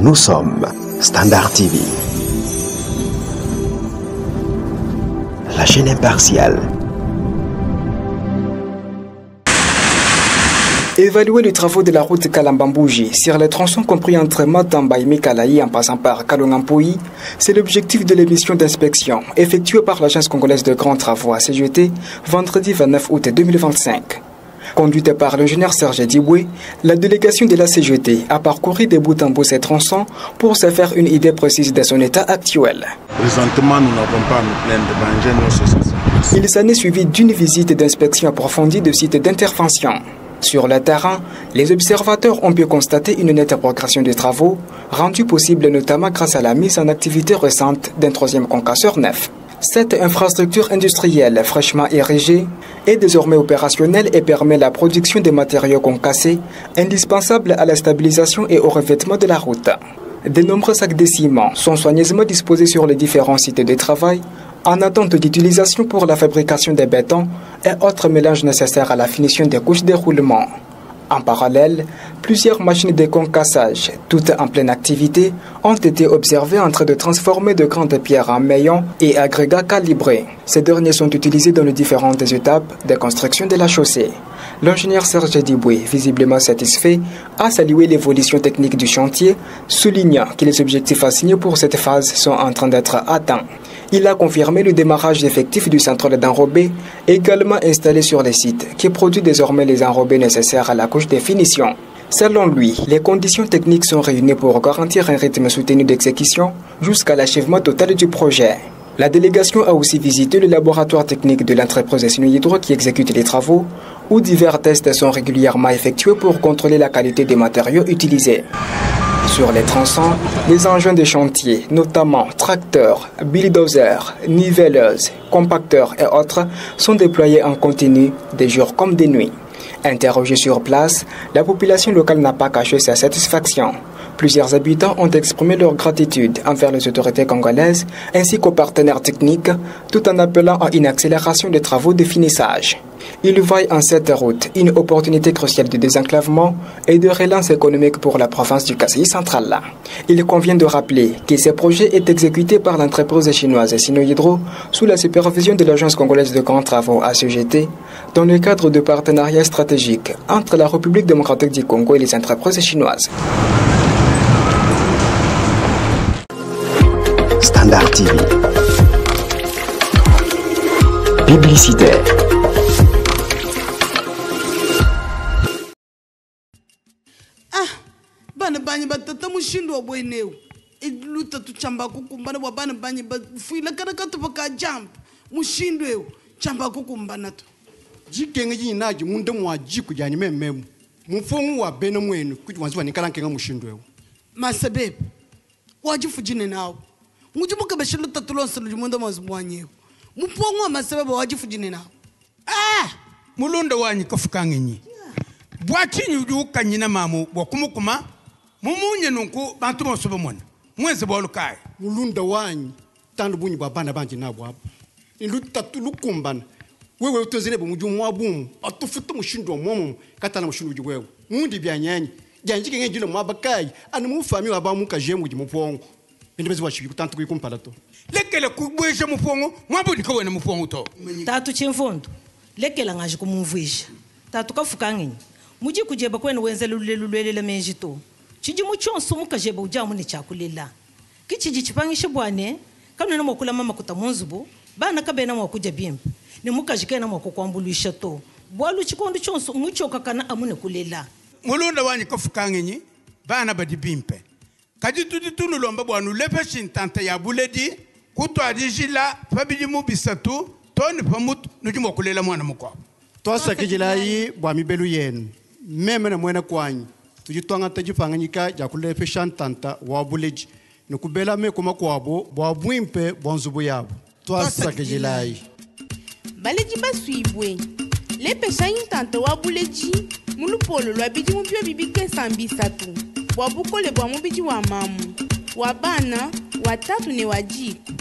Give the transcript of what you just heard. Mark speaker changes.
Speaker 1: Nous sommes Standard TV, la chaîne impartiale.
Speaker 2: Évaluer les travaux de la route Kalambambouji sur les tronçons compris entre Matamba et Mikalaï en passant par Kalongampoui, c'est l'objectif de l'émission d'inspection effectuée par l'Agence congolaise de grands travaux à CGT vendredi 29 août 2025. Conduite par l'ingénieur Serge Diboué, la délégation de la CGT a parcouru de bout en bout ces tronçons pour se faire une idée précise de son état actuel.
Speaker 3: Présentement, nous n'avons pas à nous plaindre.
Speaker 2: Il s'en est suivi d'une visite d'inspection approfondie de sites d'intervention. Sur le terrain, les observateurs ont pu constater une nette progression des travaux, rendue possible notamment grâce à la mise en activité récente d'un troisième concasseur neuf. Cette infrastructure industrielle fraîchement érigée est désormais opérationnelle et permet la production des matériaux concassés, indispensables à la stabilisation et au revêtement de la route. De nombreux sacs de ciment sont soigneusement disposés sur les différents sites de travail, en attente d'utilisation pour la fabrication des bétons et autres mélanges nécessaires à la finition des couches de roulement. En parallèle, plusieurs machines de concassage, toutes en pleine activité, ont été observées en train de transformer de grandes pierres en maillons et agrégats calibrés. Ces derniers sont utilisés dans les différentes étapes de construction de la chaussée. L'ingénieur Serge Diboué, visiblement satisfait, a salué l'évolution technique du chantier, soulignant que les objectifs assignés pour cette phase sont en train d'être atteints. Il a confirmé le démarrage effectif du centre d'enrobé, également installé sur les sites, qui produit désormais les enrobés nécessaires à la couche de finition. Selon lui, les conditions techniques sont réunies pour garantir un rythme soutenu d'exécution jusqu'à l'achèvement total du projet. La délégation a aussi visité le laboratoire technique de l'entreprise Sinohydro qui exécute les travaux, où divers tests sont régulièrement effectués pour contrôler la qualité des matériaux utilisés. Sur les tronçons, les engins de chantier, notamment tracteurs, bulldozers, nivelleuses, compacteurs et autres, sont déployés en continu, des jours comme des nuits. Interrogée sur place, la population locale n'a pas caché sa satisfaction. Plusieurs habitants ont exprimé leur gratitude envers les autorités congolaises ainsi qu'aux partenaires techniques, tout en appelant à une accélération des travaux de finissage. Ils voient en cette route une opportunité cruciale de désenclavement et de relance économique pour la province du Kasaï central. Il convient de rappeler que ce projet est exécuté par l'entreprise chinoise Sinohydro sous la supervision de l'Agence congolaise de grands travaux ACGT dans le cadre de partenariats stratégiques entre la République démocratique du Congo et les entreprises chinoises.
Speaker 1: Standard TV. Publicitaire.
Speaker 4: Bana banyi batata mushindo bweneu iluta tuchamba kukumbana wa bana banyi bafuila kana katupaka jump mushindo eu chamba kukumbana to
Speaker 5: jikenge jinaji munde mwa jiku jani mememu mufongu wa bena mwenu kuti wanziwa nikalankenga mushindo eu
Speaker 4: masabebe wajifujine nawo mujibuka bashilo tatulonso lumunde mazumwanyewu mupongu wa masabebe wajifujine nawo
Speaker 6: mulunda wanyi kafukangenyi bwachinyi ujuka nyina mamu bokumukuma mumunye nunku bantu mosobe mona mweze bolukai
Speaker 5: mulunda wanyi tandu bunyi babana banji nabo abo iluta tulukumbana wewe utozene bo muju mwabumu atufuta mushindo momo katana mushindo ujwewe mundi byanyanyi janjike ngejile mwabakai ani mufami wabamu kajemu mupongo ndibezi washibi kutantu kuikumpala to
Speaker 6: lekele kubweje mupongo mwabudi ko wena mupongo to
Speaker 7: tatu chimfundo lekela ngaji kumuvwisha tatu kafukangenyi muji kujeba kwenu wenzela ulelulwele menji to chiji muchonso mukajeba ujamu ni chakulela kichiji chipangishe bwane kamwe na mokula mama kutamunzubu bana kabena mwakuja bimba ni mukajikena mwakukwambuluisha to bwalu chikondo chonso muchoka kana amune kulela
Speaker 6: mulunda wanyi kafukangenyi bana badi bimpe kaji tuditunu lomba bwanu lepe shintante ya buledi kutwa dijila fabidi mubisatu toni pamutu nujimo kulela mwana mukwa
Speaker 5: twasa kijilayi bwa mibelu yenu meme na mwena kwanyi tujitwanga tajifanganyika jakulepe shantanta wa buleji nukubela me kuma kwabo bwa bwimpe bwanzubu yabo twasa kijilayi
Speaker 8: baleji baswibwe lepe shantanta wa buleji mulupolo lwa biji mupyo bibike sambisatu bwa bukole bwa mubiji wa mamu wa bana watatu ne wajiku